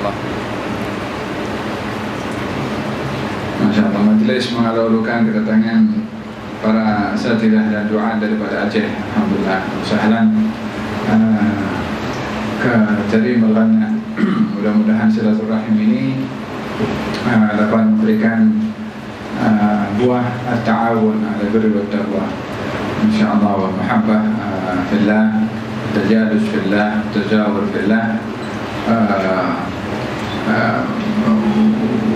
insyaallah. Masyaallah, majelis mengalulukan kedatangan para asatidzah dan doa daripada Aceh. Alhamdulillah, sahlan jadi melana. Mudah-mudahan silaturahim ini dapat memberikan buah at-ta'awun 'ala birri wat taqwa insyaallah, wa mahabbah fillah, tajalus fillah, tajawur fillah,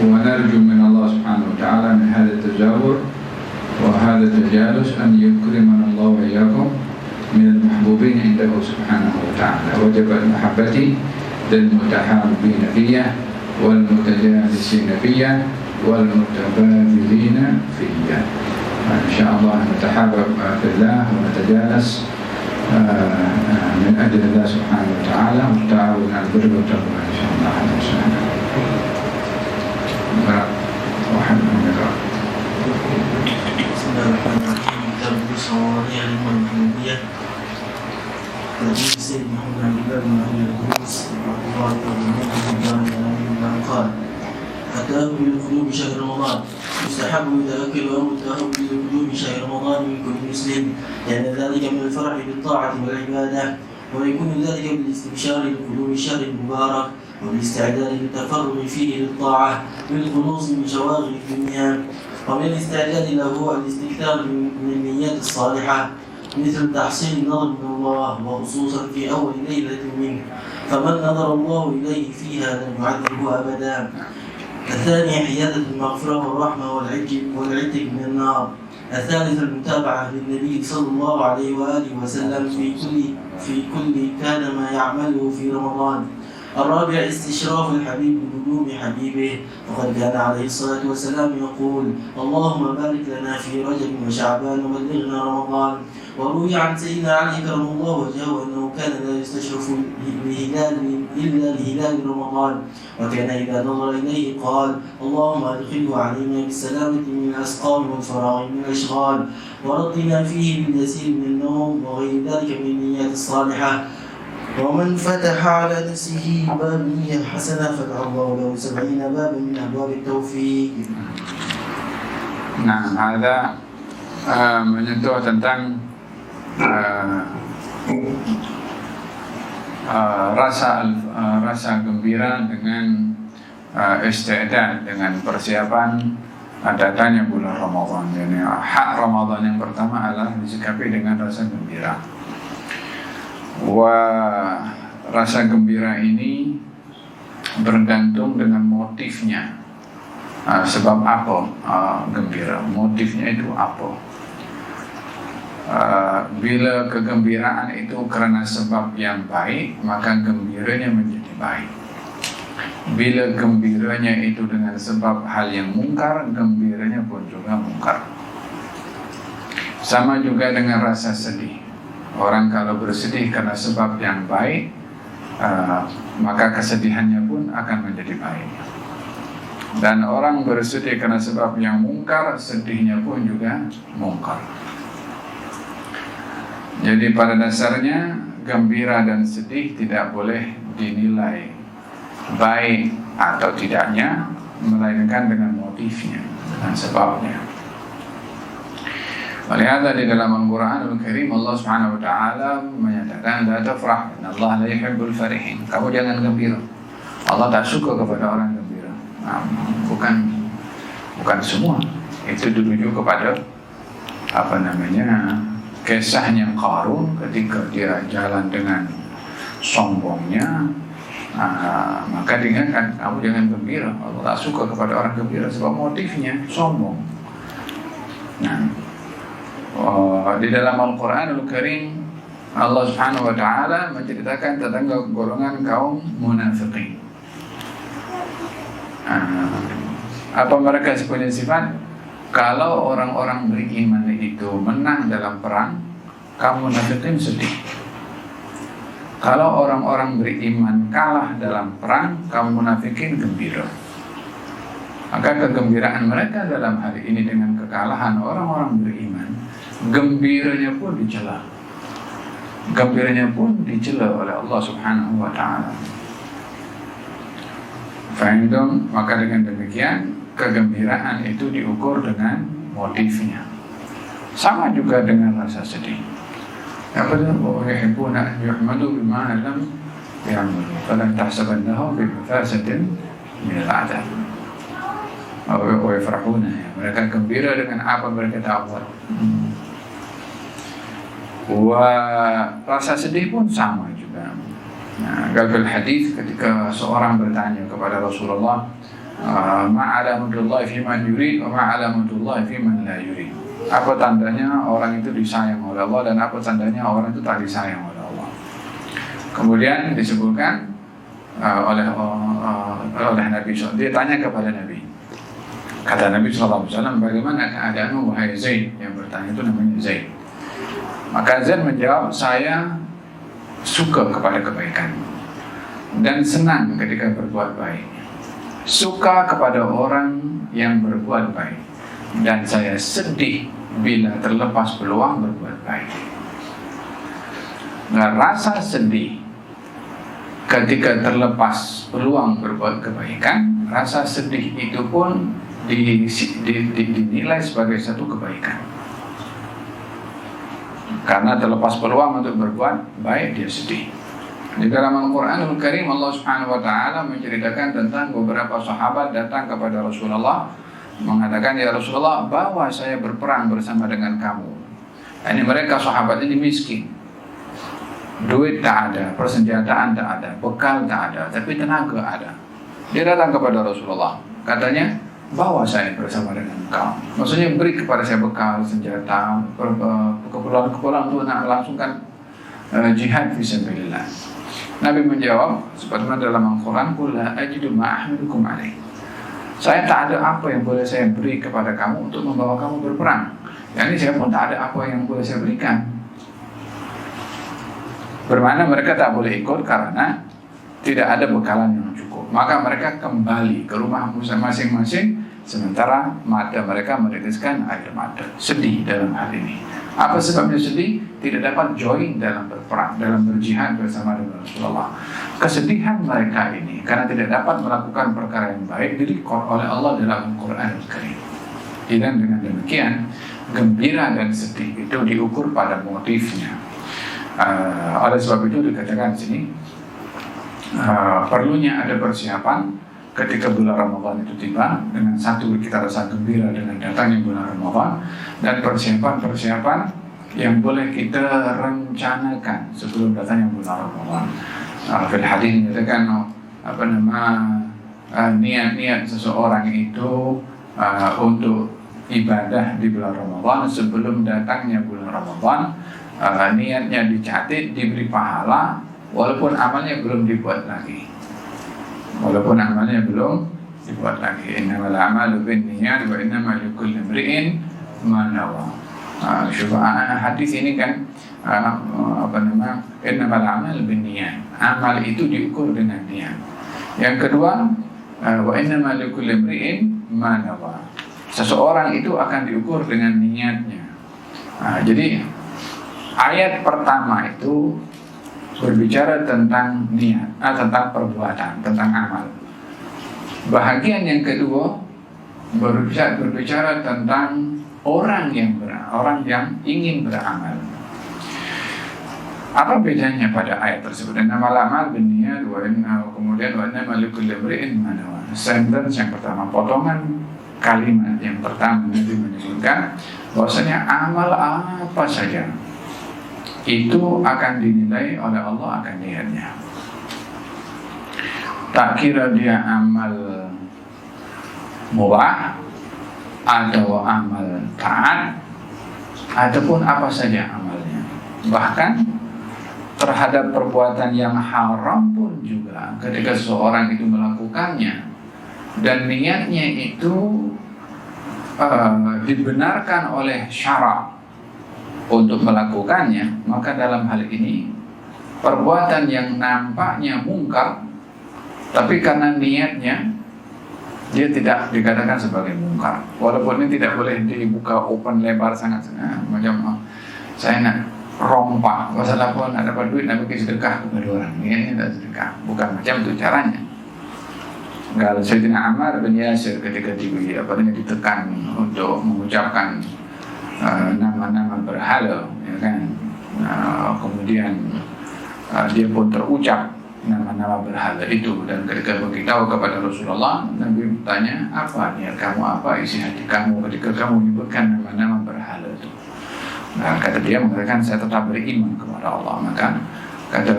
wa narju min Allah subhanahu wa ta'ala min hadha at-tajawur wa hadha at-tajalus an yukrimana Allah wa iyyakum min al-mahbubin indahu subhanahu wa ta'ala. Wajib al-mahabbati للمتحابين فيه والمتجالسين فيه والمتبادلين فيه. إن شاء الله نتحابب في الله ونتجالس من أجل الله سبحانه وتعالى والتعاون على البر والتقوى إن شاء الله. أهلا وسهلا. بسم الله الرحمن الرحيم. كتاب الصواريخ المنهجية الذي سيد محمد بن باب من أهل الدروس رحمه الله تعالى قال: التأهب لقلوب شهر رمضان يستحب يتأكد أمر التأهب لقلوب شهر رمضان من كل مسلم، لأن ذلك من الفرح بالطاعة والعبادة، ويكون ذلك بالاستبشار لقلوب الشهر المبارك والاستعداد للتفرغ فيه للطاعة بالخلوص من شواغل الدنيا، ومن الاستعداد له الاستكثار من النيات الصالحة مثل تحصيل النظر من الله، وخصوصا في أول ليلة منه، فمن نظر الله إليه فيها لم يعذبه أبدا. الثاني حيادة المغفرة والرحمة والعتق من النار. الثالث المتابعة للنبي صلى الله عليه وآله وسلم في كل كان ما يعمله في رمضان. الرابع استشراف الحبيب بقدوم حبيبه، وقد كان عليه الصلاة والسلام يقول: اللهم بارك لنا في رجب وشعبان وبلغنا رمضان. وروي عن سيدنا علي كرم الله وجهه أنه كان لا يستشرف لهلال إلا لهلال رمضان، وكان إذا نظر إليه قال: اللهم أدخله علينا بالسلامة من الأسقام والفراغ من الأشغال، وردنا فيه باليسير من النوم وغير ذلك من النيات الصالحة. ومن فتح على نفسه باب نية حسنة فتح الله له 70 بابا من أبواب التوفيق. Nah, ada menyentuh tentang rasa gembira dengan isti'dad, dengan persiapan datangnya bulan Ramadan. Jadi hak Ramadan yang pertama adalah disikapi dengan rasa gembira. Rasa gembira ini bergantung dengan motifnya. Sebab apa gembira? Motifnya itu apa? Bila kegembiraan itu karena sebab yang baik, maka gembiranya menjadi baik. Bila gembiranya itu dengan sebab hal yang mungkar, gembiranya pun juga mungkar. Sama juga dengan rasa sedih. Orang kalau bersedih karena sebab yang baik, maka kesedihannya pun akan menjadi baik. Dan orang bersedih karena sebab yang mungkar, sedihnya pun juga mungkar. Jadi pada dasarnya gembira dan sedih tidak boleh dinilai baik atau tidaknya, melainkan dengan motifnya, dengan sebabnya. Melihat di dalam Al-Quranul Karim Allah Subhanahu wa taala menyatakan la tafrah, innallaha la yuhibbul farihin. Kamu jangan gembira. Allah tak suka kepada orang gembira. Bukan semua. Itu dituju kepada kisahnya Qarun ketika dia jalan dengan sombongnya. Maka diingatkan, kamu jangan gembira. Allah tak suka kepada orang gembira sebab motifnya sombong. Di dalam Al-Quranul Karim Allah Subhanahu wa taala menceritakan tentang golongan kaum munafiqin. Apa mereka punya sifat? Kalau orang-orang beriman itu menang dalam perang, kaum munafiqin sedih. Kalau orang-orang beriman kalah dalam perang, kaum munafikin gembira. Maka kegembiraan mereka dalam hari ini dengan kekalahan orang-orang beriman, gembiranya pun dicela. Gembiranya pun dicela oleh Allah Subhanahu wa taala. Fahimtum? Maka dengan demikian kegembiraan itu diukur dengan motifnya. Sama juga dengan rasa sedih. Apa itu? Wa yuhibbuna an yuhmadu bima lam ya'malu falan tahsabannahu bi mafasatin min al-'adab. Wa yafrahuna, mereka gembira dengan apa mereka tak buat. Rasa sedih pun sama juga. Nah, dalam hadis ketika seorang bertanya kepada Rasulullah, ma'alamatullah fi man yurid wa ma'alamatullah fi man la yurid. Apa tandanya orang itu disayang oleh Allah dan apa tandanya orang itu tak disayang oleh Allah. Kemudian disebutkan oleh Nabi SAW. Dia tanya kepada Nabi. Kata Nabi SAW, bagaimana keadaanmu wahai Zaid? Yang bertanya itu namanya Zaid. Maka Zaid menjawab, saya suka kepada kebaikan dan senang ketika berbuat baik. Suka kepada orang yang berbuat baik dan saya sedih bila terlepas peluang berbuat baik. Nah, rasa sedih ketika terlepas peluang berbuat kebaikan, rasa sedih itu pun dinilai sebagai satu kebaikan. Karena terlepas peluang untuk berbuat baik, dia sedih. Di dalam Al-Quranul Karim, Allah Subhanahu wa Ta'ala menceritakan tentang beberapa sahabat datang kepada Rasulullah, mengatakan, ya Rasulullah, bawa saya berperang bersama dengan kamu. Ini mereka sahabat ini miskin, duit tak ada, persenjataan tak ada, bekal tak ada, tapi tenaga ada. Dia datang kepada Rasulullah, katanya, bawa saya bersama dengan engkau. Maksudnya beri kepada saya bekal, senjata, keperluan-keperluan untuk nak melangsungkan jihad fisabilillah. Nabi menjawab, sebagaimana dalam Al-Quran, qul la ajidu ma ahmilukum alaih. Saya tak ada apa yang boleh saya beri kepada kamu untuk membawa kamu berperang. Yani saya pun tak ada apa yang boleh saya berikan. Bermakna mereka tak boleh ikut karena tidak ada bekalan yang cukup. Maka mereka kembali ke rumah masing-masing, sementara mata mereka meneteskan air mata. Sedih dalam hal ini. Apa sebabnya sedih? Tidak dapat join dalam berperang, dalam berjihad bersama dengan Rasulullah. Kesedihan mereka ini karena tidak dapat melakukan perkara yang baik direkod oleh Allah dalam Al-Quran Al-Karim. Dan dengan demikian, gembira dan sedih itu diukur pada motifnya. Oleh sebab itu dikatakan di sini, perlunya ada persiapan ketika bulan Ramadan itu tiba. Dengan satu, kita rasa gembira dengan datangnya bulan Ramadan, dan persiapan-persiapan yang boleh kita rencanakan sebelum datangnya bulan Ramadan. Fil hadis menyatakan niat-niat seseorang itu untuk ibadah di bulan Ramadan sebelum datangnya bulan Ramadan, niatnya dicatat, diberi pahala walaupun amalnya belum dibuat lagi. Innamal a'malu binniyat wa innamal likulli imri'in ma nawa. Hadis ini kan innamal a'malu binniyat. Amal itu diukur dengan niat. Yang kedua, wa innamal likulli imri'in ma nawa. Seseorang itu akan diukur dengan niatnya. Jadi ayat pertama itu berbicara tentang niat, tentang perbuatan, tentang amal. Bahagian yang kedua berbicara tentang orang yang ingin beramal. Apa bedanya pada ayat tersebut? Innamal a'malu binniyat kemudian wa innamal likulli imri'in ma nawa. Sentence yang pertama, potongan kalimat yang pertama Nabi menyebutkan bahwasanya amal apa saja itu akan dinilai oleh Allah akan niatnya. Tak kira dia amal mubah atau amal taat ataupun apa saja amalnya. Bahkan terhadap perbuatan yang haram pun juga, ketika seseorang itu melakukannya dan niatnya itu dibenarkan oleh syara untuk melakukannya, maka dalam hal ini perbuatan yang nampaknya mungkar tapi karena niatnya dia tidak dikatakan sebagai mungkar. Walaupun ini tidak boleh dibuka open lebar sangat, macam saya nak rompak, masalah pun nak dapat duit nak bagi sedekah kepada orang, ini tak sedekah, bukan macam itu caranya. Kalau Sayyidina Ammar bin Yasir ketika ditekan untuk mengucapkan nama-nama berhala, ya kan, kemudian dia pun terucap nama-nama berhala itu, dan ketika beritahu kepada Rasulullah, Nabi bertanya, apa niat kamu, apa isi hati kamu ketika kamu menyebutkan nama-nama berhala itu? Nah, kata dia mengatakan, saya tetap beriman kepada Allah. Maka kata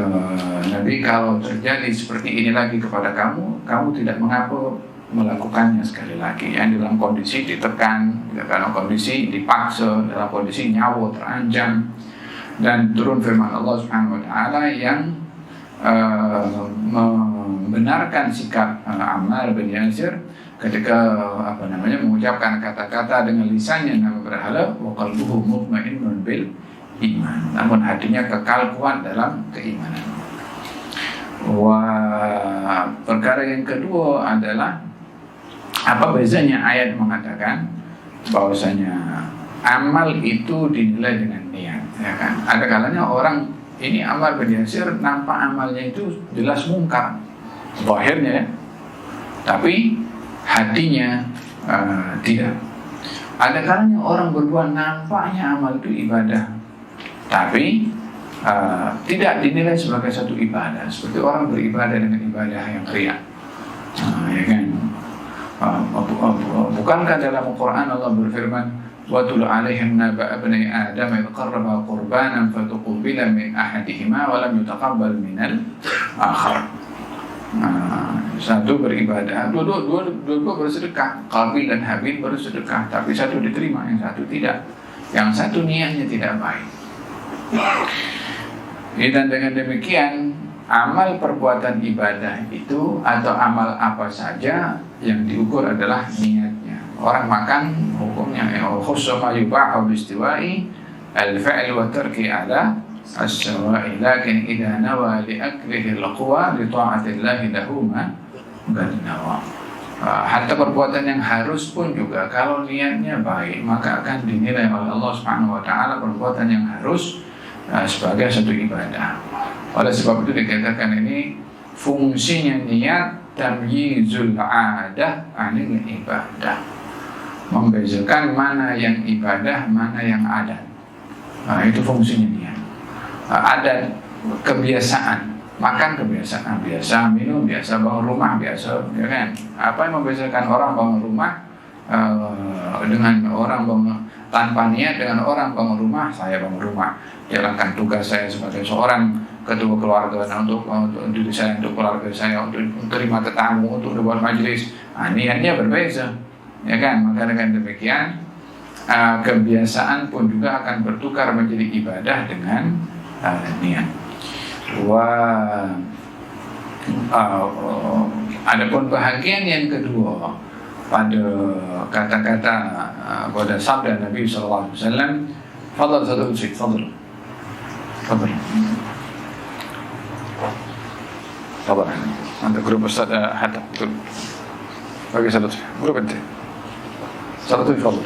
Nabi, kalau terjadi seperti ini lagi kepada kamu, kamu tidak mengapa melakukannya sekali lagi. Yang dalam kondisi ditekan, dalam kondisi dipaksa, dalam kondisi nyawa terancam. Dan turun firman Allah Subhanahu wa taala yang membenarkan sikap Ammar bin Yasir ketika mengucapkan kata-kata dengan lisannya nama berhala, wa qalbuhu mutmainnun bil iman, namun hatinya kekal kuat dalam keimanan. Perkara yang kedua adalah apa bezanya ayat mengatakan bahwasanya amal itu dinilai dengan niat, ya kan? Ada kalanya orang ini Ammar bin Yasir nampak amalnya itu jelas mungkar zahirnya, ya, tapi hatinya tidak. Ada kalanya orang berbuat nampaknya amal itu ibadah, tapi tidak dinilai sebagai satu ibadah, seperti orang beribadah dengan ibadah yang riya, ya kan? Bukankah dalam Al-Quran Allah berfirman, وَاتْلُ عَلَيْهِمْ نَبَأَ ابْنَيْ آدَمَ إِذْ قَرَّبَا قُرْبَانًا فَتُقُبِّلَ مِنْ أَحَدِهِمَا وَلَمْ يُتَقَبَّلْ مِنَ الْآخَرِ. Satu beribadah, dua bersedekah, Qabil dan Habil bersedekah, tapi satu diterima, yang satu tidak, yang satu niatnya tidak baik. Dan dengan demikian amal perbuatan ibadah itu atau amal apa saja yang diukur adalah niatnya. Orang makan hukumnya khususnya yuba'u bistiwa'i al-fa'il wa tarki ala as-sawa'i, lakin idza nawa li aklihi al-quwa li ta'atillahi lahu ma qad nawa. Hatta perbuatan yang harus pun juga kalau niatnya baik maka akan dinilai oleh Allah Subhanahu wa taala perbuatan yang harus sebagai satu ibadah. Oleh sebab itu dikatakan ini fungsinya niat tamyizul 'adah 'anil ibadah, membezakan mana yang ibadah, mana yang adat. Itu fungsinya niat. Adat kebiasaan, makan kebiasaan, biasa minum, biasa bangun rumah, biasa, ya kan? Apa yang membezakan orang bangun rumah dengan orang bangun tanpa niat dengan orang bangun rumah? Saya bangun rumah, jalankan tugas saya sebagai seorang ketua keluarga, untuk diri saya, untuk keluarga saya, untuk terima tetamu, untuk buat majelis. Niatnya berbeza, ya kan? Maka dengan demikian kebiasaan pun juga akan bertukar menjadi ibadah dengan niat. Adapun bahagian yang kedua pada kata-kata pada sabda Nabi sallallahu alaihi wasallam, fadhal satu unsur, fadhal. طبعا عند جروب أستاذ حتى باقي سلطة جروب أنت سلطة تفضل.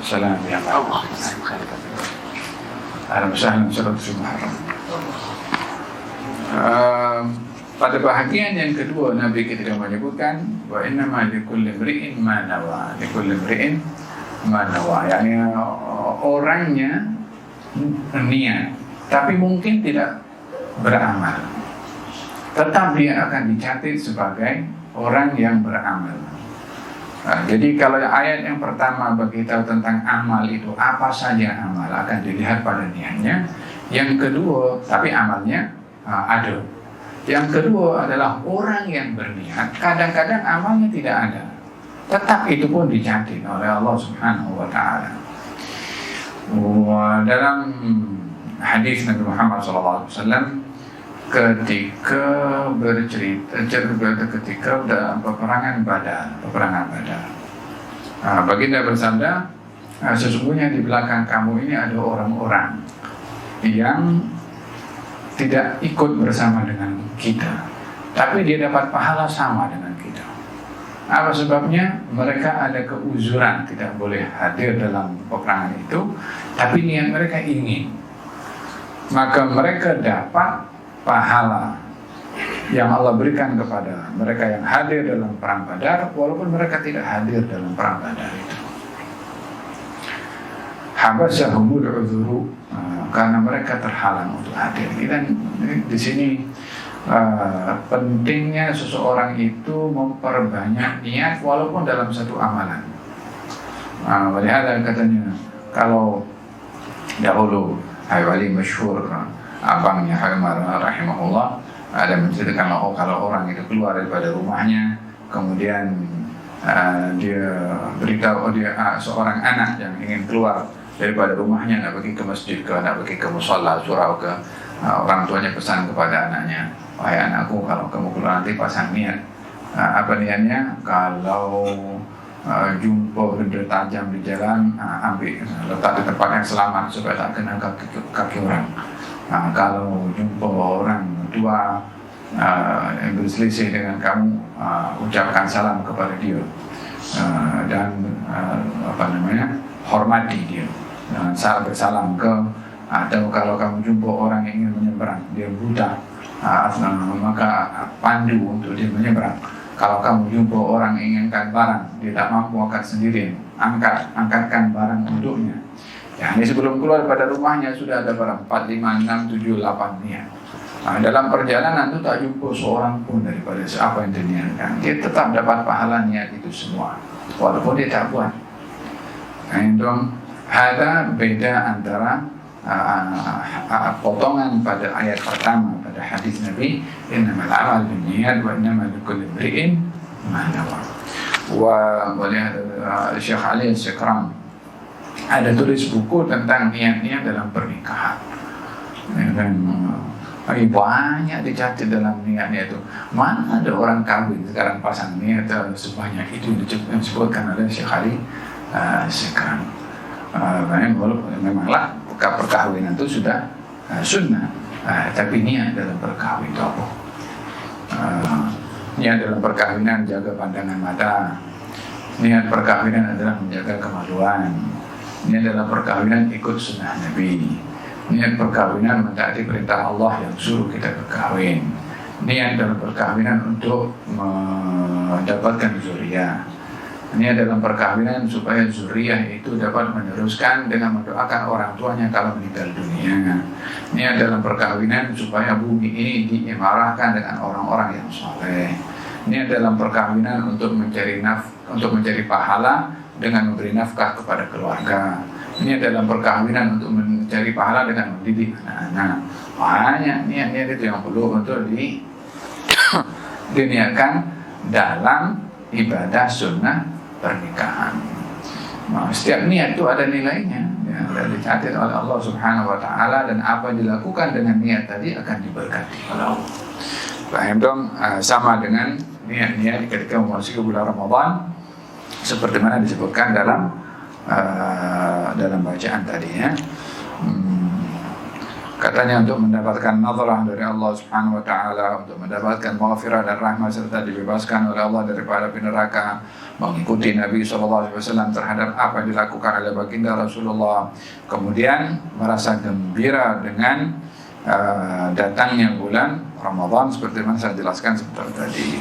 سلام يا الله، أهلا وسهلا سلطة في محرم. Pada bahagian yang kedua Nabi ketika menyebutkan wa innama likulli imri'in ma nawa, likulli imri'in ma nawa, yakni orangnya niat tapi mungkin tidak beramal, tetap dia akan dicatat sebagai orang yang beramal. Jadi kalau ayat yang pertama beritahu tentang amal itu apa saja amal akan dilihat pada niatnya. Yang kedua, tapi amalnya ada. Yang kedua adalah orang yang berniat, kadang-kadang amalnya tidak ada, tetap itu pun dicatat oleh Allah Subhanahu wa taala. Dalam hadis Nabi Muhammad SAW ketika bercerita ketika peperangan Badar, baginda bersabda, sesungguhnya di belakang kamu ini ada orang-orang yang tidak ikut bersama dengan kita, tapi dia dapat pahala sama dengan kita. Apa sebabnya? Mereka ada keuzuran, tidak boleh hadir dalam peperangan itu, tapi niat mereka ingin, maka mereka dapat pahala yang Allah berikan kepada mereka yang hadir dalam perang Badar, walaupun mereka tidak hadir dalam perang Badar itu. Habasahumul uzuru, karena mereka terhalang untuk hadir. Dan di sini pentingnya seseorang itu memperbanyak niat walaupun dalam satu amalan. Walihada katanya, kalau dahulu Haywali masyhur, abangnya Haymar rahimahullah, ada menceritakan kalau orang itu keluar daripada rumahnya, kemudian dia beritahu seorang anak yang ingin keluar daripada rumahnya, nak pergi ke masjid ke, nak pergi ke musalla, surau ke, orang tuanya pesan kepada anaknya, wahai anakku, kalau kamu keluar nanti pasang niat. Apa niatnya? Kalau jumpa benda tajam di jalan, ambil, letak di tempat yang selamat supaya tak kena kaki orang. Kalau jumpa orang tua yang berselisih dengan kamu, ucapkan salam kepada dia, dan hormati dia, bersalam ke. Atau kalau kamu jumpa orang yang ingin menyeberang, dia buta, maka pandu untuk dia menyeberang. Kalau kamu jumpa orang yang inginkan barang, dia tak mampu angkat sendiri, angkatkan barang untuknya. Ya, ini sebelum keluar pada rumahnya sudah ada barang 4, 5, 6, 7, 8 niat. Dalam perjalanan itu tak jumpa seorang pun daripada apa yang diniatkan. Dia tetap dapat pahala niat itu semua, walaupun dia tak buat. Itu ada beda antara potongan pada ayat pertama pada hadis Nabi, innamal a'mal binniyat wa innamal likulli imri'in ma nawa. Syekh Ali Al-Sikram ada tulis buku tentang niat-niat dalam pernikahan. Dan banyak dicatat dalam niatnya itu. Mana ada orang kawin sekarang pasang niat sebanyak itu disebutkan oleh Syekh Ali Al-Sikram. Walaupun memanglah perkahwinan itu sudah sunnah, tapi niat dalam perkahwinan itu apa? Niat dalam perkahwinan jaga pandangan mata. Niat perkahwinan adalah menjaga kemaluan. Niat dalam perkahwinan ikut sunnah Nabi. Niat perkahwinan mentaati perintah Allah yang suruh kita berkahwin. Niat dalam perkahwinan untuk mendapatkan zuriyah. Ini dalam perkawinan supaya zuriyah itu dapat meneruskan dengan mendoakan orang tuanya kalau meninggal dunia. Ini dalam perkawinan supaya bumi ini diimarahkan dengan orang-orang yang soleh. Ini dalam perkawinan untuk mencari pahala dengan memberi nafkah kepada keluarga. Ini dalam perkawinan untuk mencari pahala dengan mendidik anak-anak. Banyak niat-niat itu yang perlu untuk diniatkan dalam ibadah sunnah pernikahan. Setiap niat itu ada nilainya, ya, dan dicatat oleh Allah Subhanahu Wa Taala, dan apa yang dilakukan dengan niat tadi akan diberkati oleh Allah. Paham dong? Sama dengan niat-niat ketika memasuki bulan Ramadan, seperti mana disebutkan dalam bacaan tadi, ya. Katanya untuk mendapatkan nazarah dari Allah Subhanahu Wa Taala, untuk mendapatkan maghfirah dan rahmat serta dibebaskan oleh Allah daripada api neraka, mengikuti Nabi SAW terhadap apa yang dilakukan oleh baginda Rasulullah, kemudian merasa gembira dengan datangnya bulan Ramadan seperti mana saya jelaskan sebentar tadi.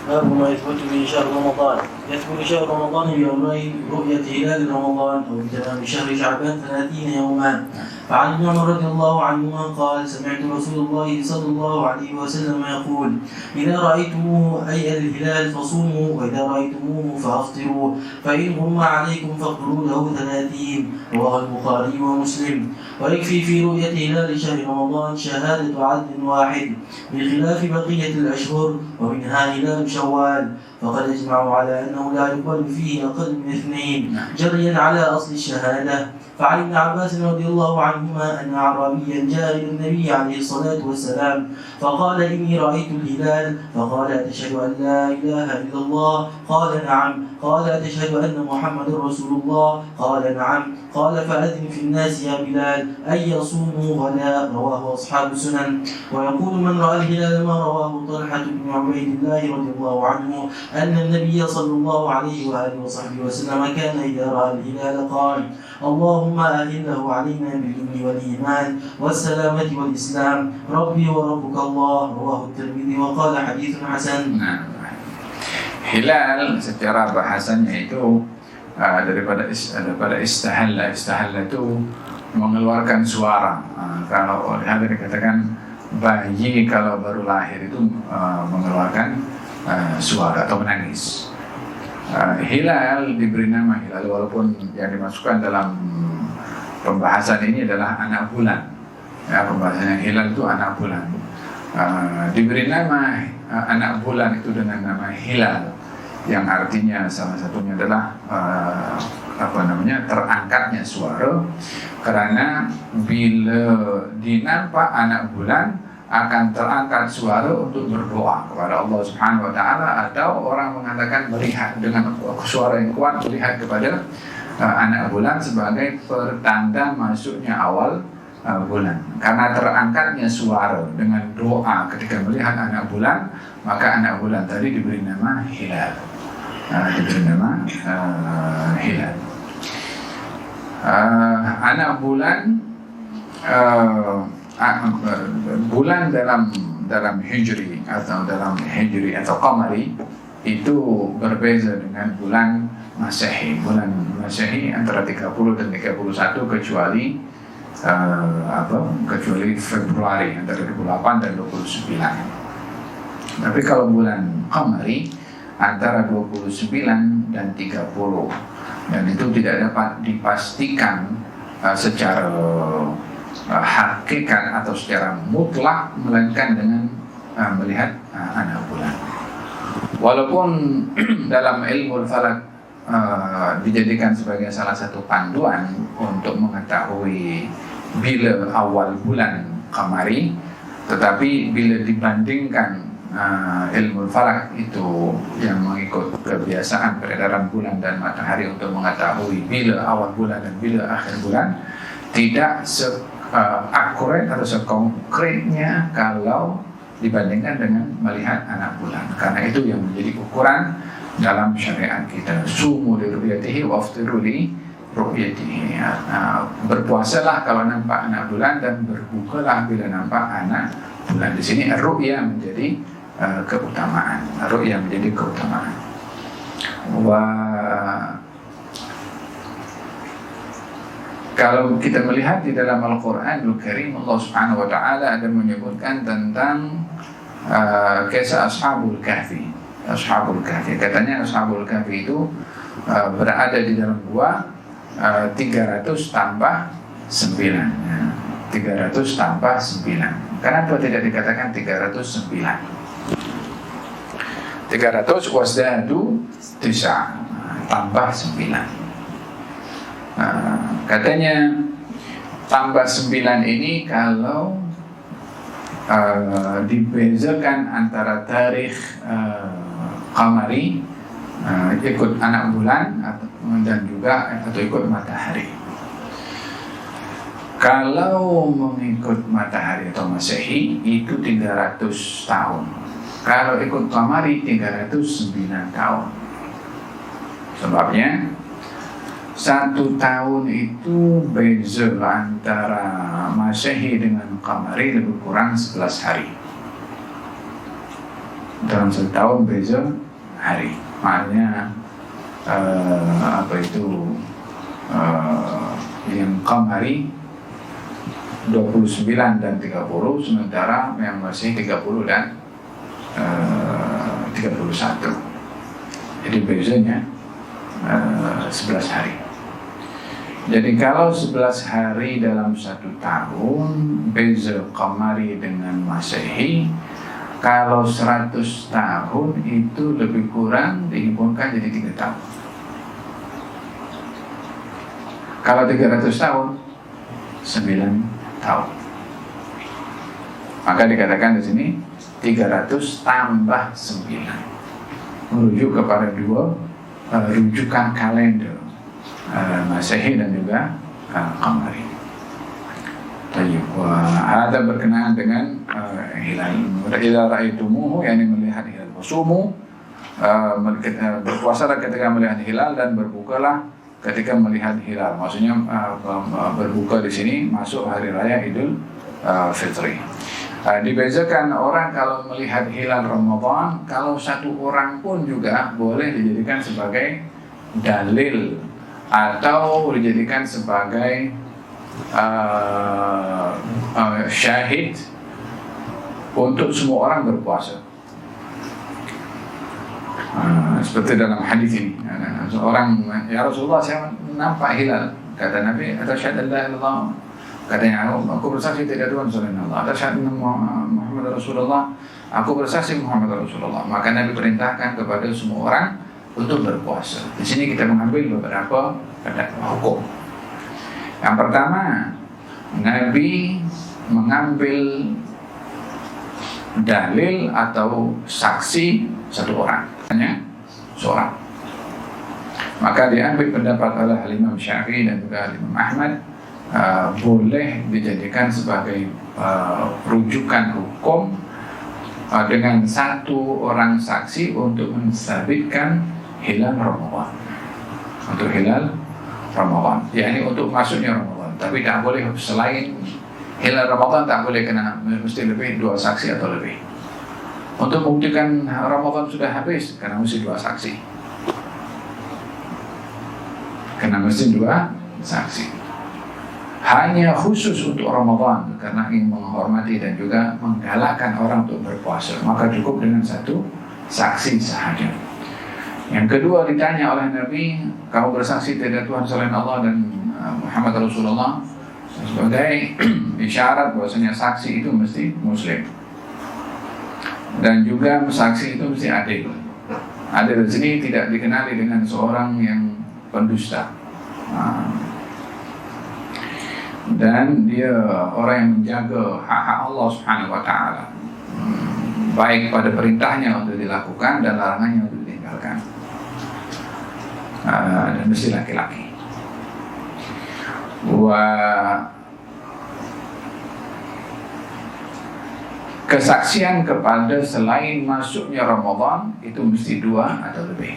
باب ما يثبت في شهر رمضان. يثبت شهر رمضان بيومي رؤية هلال رمضان أو بتمام شهر شعبان 30 يوما. فعن ابن عمر رضي الله عنهما قال سمعت رسول الله صلى الله عليه وسلم يقول إذا رأيتموه أي الهلال فصوموا وإذا رأيتموه فأفطروا فإن غم عليكم فاقدروا له 30. رواه البخاري ومسلم. ويكفي في رؤية هلال شهر رمضان شهادة عدل واحد بخلاف بقية الأشهر ومنها هلال شوال، فقد اجمعوا على أنه لا يقبل فيه أقل من 2 جريا على أصل الشهادة. فعن ابن عباس رضي الله عنهما أن أعرابيا جاء إلى النبي عليه الصلاة والسلام فقال إني رأيت الهلال، فقال أتشهد أن لا إله إلا الله؟ قال نعم. قال أتشهد أن محمد رسول الله؟ قال نعم. قال فأذن في الناس يا بلال أن يصوموا غدا. رواه أصحاب السنن. ويقول من رأى الهلال ما رواه طلحة بن عبيد الله رضي الله عنه أن النبي صلى الله عليه وآله وصحبه وسلم كان إذا رأى الهلال قال اللهم أهله علينا بالأمن والإيمان والسلامة والإسلام ربي وربك الله. رواه الترمذي وقال حديث حسن. Hilal secara bahasanya itu daripada istahalla itu mengeluarkan suara. Kalau ada dikatakan bayi kalau baru lahir itu mengeluarkan suara atau menangis. Hilal diberi nama hilal walaupun yang dimasukkan dalam pembahasan ini adalah anak bulan. Ya, pembahasannya hilal itu anak bulan. Diberi nama anak bulan itu dengan nama hilal, yang artinya salah satunya adalah terangkatnya suara, karena bila dinampak anak bulan akan terangkat suara untuk berdoa kepada Allah Subhanahu wa taala, atau orang mengatakan melihat dengan suara yang kuat melihat kepada anak bulan sebagai pertanda masuknya awal bulan. Karena terangkatnya suara dengan doa ketika melihat anak bulan, maka anak bulan tadi diberi nama hilal. Hilal. Anak bulan, bulan dalam hijri atau qamari itu berbeza dengan bulan Masehi. Bulan Masehi antara 30 dan 31 kecuali Februari antara 28 dan 29. Tapi kalau bulan qamari antara 29 dan 30, dan itu tidak dapat dipastikan secara hakikat atau secara mutlak melainkan dengan melihat anak bulan. Walaupun dalam ilmu falak dijadikan sebagai salah satu panduan untuk mengetahui bila awal bulan qamari, tetapi bila dibandingkan ilmu falak itu yang mengikut kebiasaan peredaran bulan dan matahari untuk mengetahui bila awal bulan dan bila akhir bulan, tidak akurat atau sekonkretnya kalau dibandingkan dengan melihat anak bulan. Karena itu yang menjadi ukuran dalam syariat kita. Sumu li ru'yatihi waftiru li ru'yatihi. Berpuasalah kalau nampak anak bulan dan berbukalah bila nampak anak bulan. Di sini ru'ya menjadi keutamaan. Ru'ya menjadi keutamaan. Kalau kita melihat di dalam Al-Quranul Karim, Allah Subhanahu wa taala ada menyebutkan tentang kisah Ashabul Kahfi. Ashabul Kahfi, katanya Ashabul Kahfi itu berada di dalam gua 300 tambah 9. 300 tambah 9. Kenapa tidak dikatakan 309? 300 wasdadu 9 tambah 9. Katanya tambah 9 ini kalau dibezakan antara tarikh qamari, ikut anak bulan dan juga atau ikut matahari. Kalau mengikut matahari atau Masehi itu 300 tahun. Kalau ikut qamari 309 tahun. Sebabnya 1 tahun itu beza antara Masehi dengan qamari lebih kurang 11 hari. Dalam 1 tahun beza hari. Maknanya yang qamari 29 dan 30, sementara yang Masehi 30 dan 31. Jadi bezanya 11 hari. Jadi kalau 11 hari dalam 1 tahun beza qamari dengan Masehi, kalau 100 tahun itu lebih kurang dihimpunkan jadi 3 tahun. Kalau 300 tahun 9 tahun. Maka dikatakan di sini 300 tambah 9, merujuk kepada 2 rujukan kalender, Masehi dan juga qamari. Tayyib. Ada berkenaan dengan hilal. Idza ra'aitumuhu, yakni melihat hilal. Wasumu berpuasalah ketika melihat hilal dan berbukalah ketika melihat hilal. Maksudnya berbuka di sini masuk hari raya Idul Fitri. Dibezakan orang kalau melihat hilal Ramadan, kalau satu orang pun juga boleh dijadikan sebagai dalil atau dijadikan sebagai syahid untuk semua orang berpuasa. Seperti dalam hadis ini, seorang, ya Rasulullah, saya nampak hilal. Kata Nabi, asyhadu an la ilaha illallah. Katanya, aku bersaksi tidak ada Tuhan selain Allah. Asyhadu anna Muhammad Rasulullah. Aku bersaksi Muhammad Rasulullah. Maka Nabi perintahkan kepada semua orang untuk berpuasa. Di sini kita mengambil beberapa hukum. Yang pertama, Nabi mengambil dalil atau saksi satu orang, hanya seorang. Maka diambil pendapat oleh Imam Syafi'i dan juga Imam Ahmad, boleh dijadikan sebagai rujukan hukum dengan satu orang saksi untuk mensabitkan hilal Ramadan. Untuk hilal Ramadan, yakni untuk masuknya Ramadan. Tapi tak boleh selain hilal Ramadan, tak boleh, kena mesti lebih 2 saksi atau lebih. Untuk membuktikan Ramadan sudah habis, kena mesti 2 saksi. Kena mesti 2 saksi. Hanya khusus untuk Ramadan, karena ingin menghormati dan juga menggalakkan orang untuk berpuasa, maka cukup dengan 1 saksi sahaja. Yang kedua, ditanya oleh Nabi, kamu bersaksi tidak Tuhan selain Allah dan Muhammad Rasulullah, sebagai isyarat bahwasanya saksi itu mesti muslim, dan juga saksi itu mesti adil. Adil di sini tidak dikenali dengan seorang yang pendusta, dan dia orang yang menjaga hak-hak Allah Subhanahu wa taala, baik pada perintahnya untuk dilakukan dan larangannya untuk ditinggalkan, dan mesti laki-laki. Kesaksian kepada selain masuknya Ramadan itu mesti 2 atau lebih.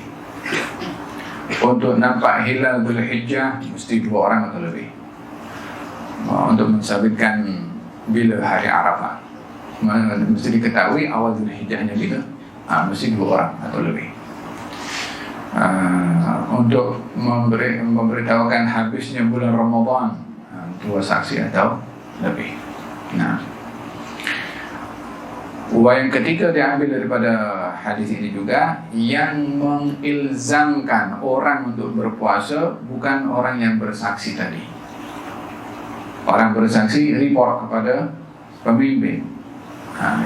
Untuk nampak hilal Dzulhijjah mesti 2 orang atau lebih. Untuk mensabitkan bila hari Arafah, mesti diketahui awal Dzulhijjahnya bila, mesti 2 orang atau lebih. Untuk memberitahukan habisnya bulan Ramadan, 2 saksi atau lebih. Yang ketiga diambil daripada hadis ini juga, yang mengilzamkan orang untuk berpuasa bukan orang yang bersaksi tadi. Orang bersaksi report kepada pemimpin.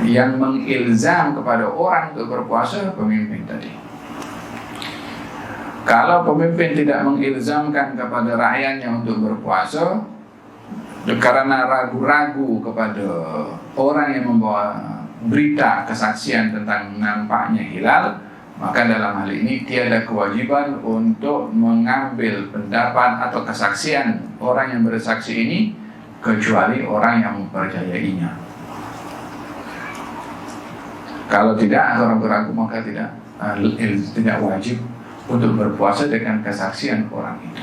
Yang mengilzam kepada orang untuk berpuasa pemimpin tadi. Kalau pemimpin tidak mengilzamkan kepada rakyatnya untuk berpuasa karena ragu-ragu kepada orang yang membawa berita kesaksian tentang nampaknya hilal, maka dalam hal ini tiada kewajiban untuk mengambil pendapat atau kesaksian orang yang bersaksi ini kecuali orang yang mempercayainya. Kalau tidak, orang ragu, maka tidak wajib untuk berpuasa dengan kesaksian orang itu.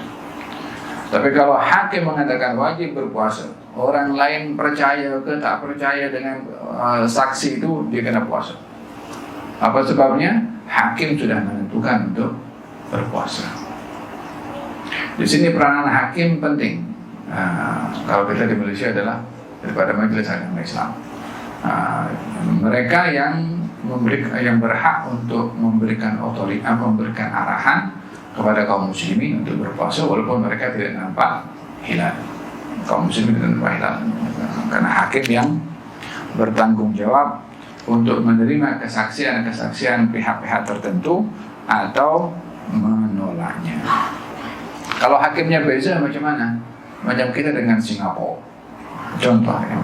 Tapi kalau hakim mengatakan wajib berpuasa, orang lain percaya ke tak percaya dengan saksi itu, dia kena puasa. Apa sebabnya? Hakim sudah menentukan untuk berpuasa. Di sini peranan hakim penting. Kalau kita di Malaysia adalah daripada Majelis Agama Islam. Mereka yang berhak untuk memberikan otoritas, memberikan arahan kepada kaum muslimin untuk berpuasa walaupun mereka tidak nampak hilal. Kaum muslimin tidak nampak hilal, karena hakim yang bertanggung jawab untuk menerima kesaksian pihak-pihak tertentu atau menolaknya. Kalau hakimnya beza macam mana? Macam kita dengan Singapura. Contoh ya.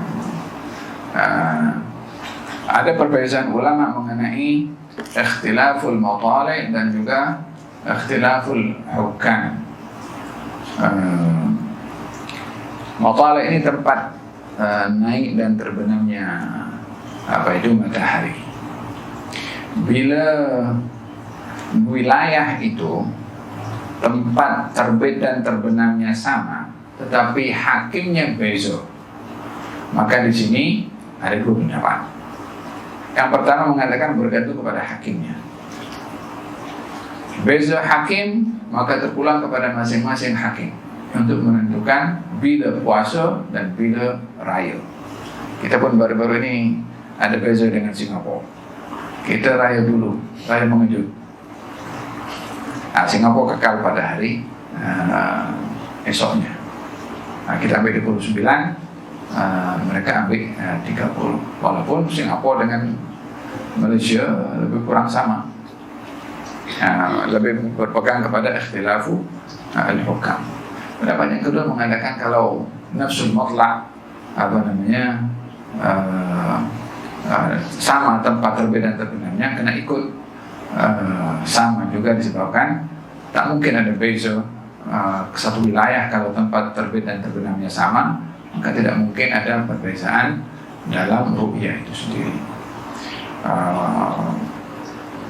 Ada perbezaan ulama mengenai ikhtilaful matali' dan juga ikhtilaful hukam. Matali' ini tempat naik dan terbenamnya matahari. Bila wilayah itu tempat terbit dan terbenamnya sama, tetapi hakimnya beza, maka di sini ada dua pendapat. Yang pertama mengatakan bergantung kepada hakimnya. Beza hakim, maka terpulang kepada masing-masing hakim untuk menentukan bila puasa dan bila raya. Kita pun baru-baru ini ada beza dengan Singapura. Kita raya dulu, raya mengejut. Singapura kekal pada hari esoknya. Kita ambil 29, mereka ambil 30. Walaupun Singapura dengan Malaysia lebih kurang sama, lebih berpegang kepada ikhtilafu al-hukam. Pendapat yang kedua mengatakan kalau nafsul mutlaq sama tempat terbit dan terbenamnya, kena ikut sama juga disebabkan tak mungkin ada beza satu wilayah. Kalau tempat terbit dan terbenamnya sama, maka tidak mungkin ada perbezaan dalam ru'yah itu sendiri.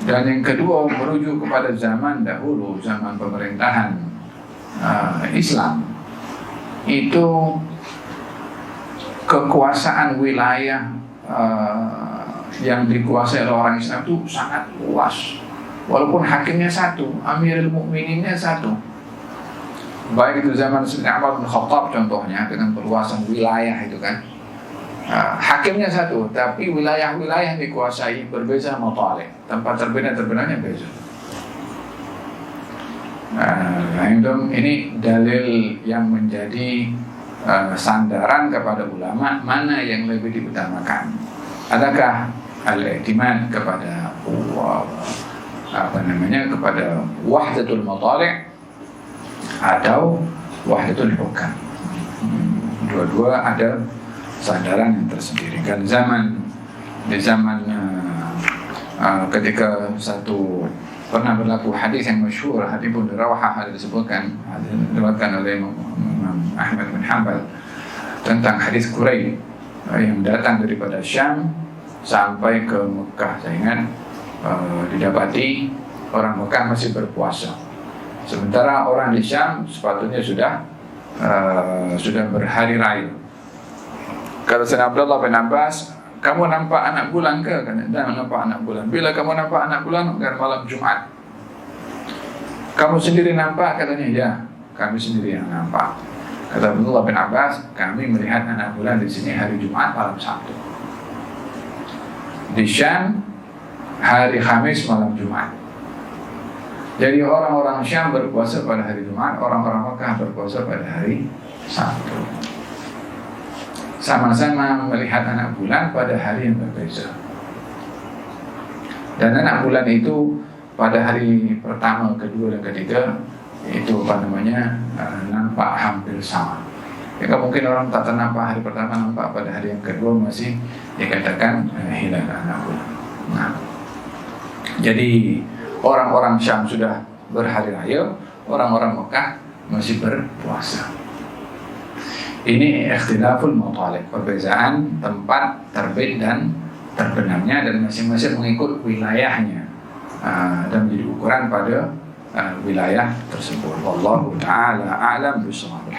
Dan yang kedua merujuk kepada zaman dahulu, zaman pemerintahan Islam, itu kekuasaan wilayah yang dikuasai oleh orang Islam itu sangat luas. Walaupun hakimnya satu, Amirul Mukmininnya satu. Baik itu zaman Sayyidina Umar bin Khattab contohnya, dengan perluasan wilayah itu kan, hakimnya satu, tapi wilayah-wilayah yang dikuasai berbeza matalik, tempat terbit dan terbenamnya beza. Ini dalil yang menjadi sandaran kepada ulama mana yang lebih diutamakan. Adakah al-i'timad kepada kepada wahdatul matali' atau wahdatul hukam? Dua-dua ada sandaran yang tersendiri. Kan di zaman ketika pernah berlaku hadis yang masyhur, hadis Ibnu Rawahah, ada disebutkan, diriwayatkan oleh Imam Ahmad bin Hanbal, tentang hadis Quraisy yang datang daripada Syam sampai ke Mekah. Saya ingat didapati orang Mekah masih berpuasa, sementara orang di Syam sepatutnya sudah berhari raya. Kata Sayyidina Abdullah bin Abbas, kamu nampak anak bulan ke? Dan nampak anak bulan. Bila kamu nampak anak bulan? Kan malam Jumat. Kamu sendiri nampak? Katanya, ya, kami sendiri yang nampak. Kata Abdullah bin Abbas, kami melihat anak bulan di sini hari Jumat malam Sabtu. Di Syam hari Khamis malam Jumat. Jadi orang-orang Syam berpuasa pada hari Jumat, orang-orang Mekah berpuasa pada hari Sabtu. Sama-sama melihat anak bulan pada hari yang berbeza. Dan anak bulan itu pada hari pertama, kedua, dan ketiga itu nampak hampir sama. Ya, mungkin orang tak ternampak hari pertama, nampak pada hari yang kedua masih dikatakan hilang anak bulan. Jadi orang-orang Syam sudah berhari raya, orang-orang Mekah masih berpuasa. Ini ikhtilaful matalik, perbezaan tempat terbit dan terbenamnya, dan masing-masing mengikut wilayahnya dan menjadi ukuran pada wilayah tersebut. Wallahu ta'ala a'lam bishawab.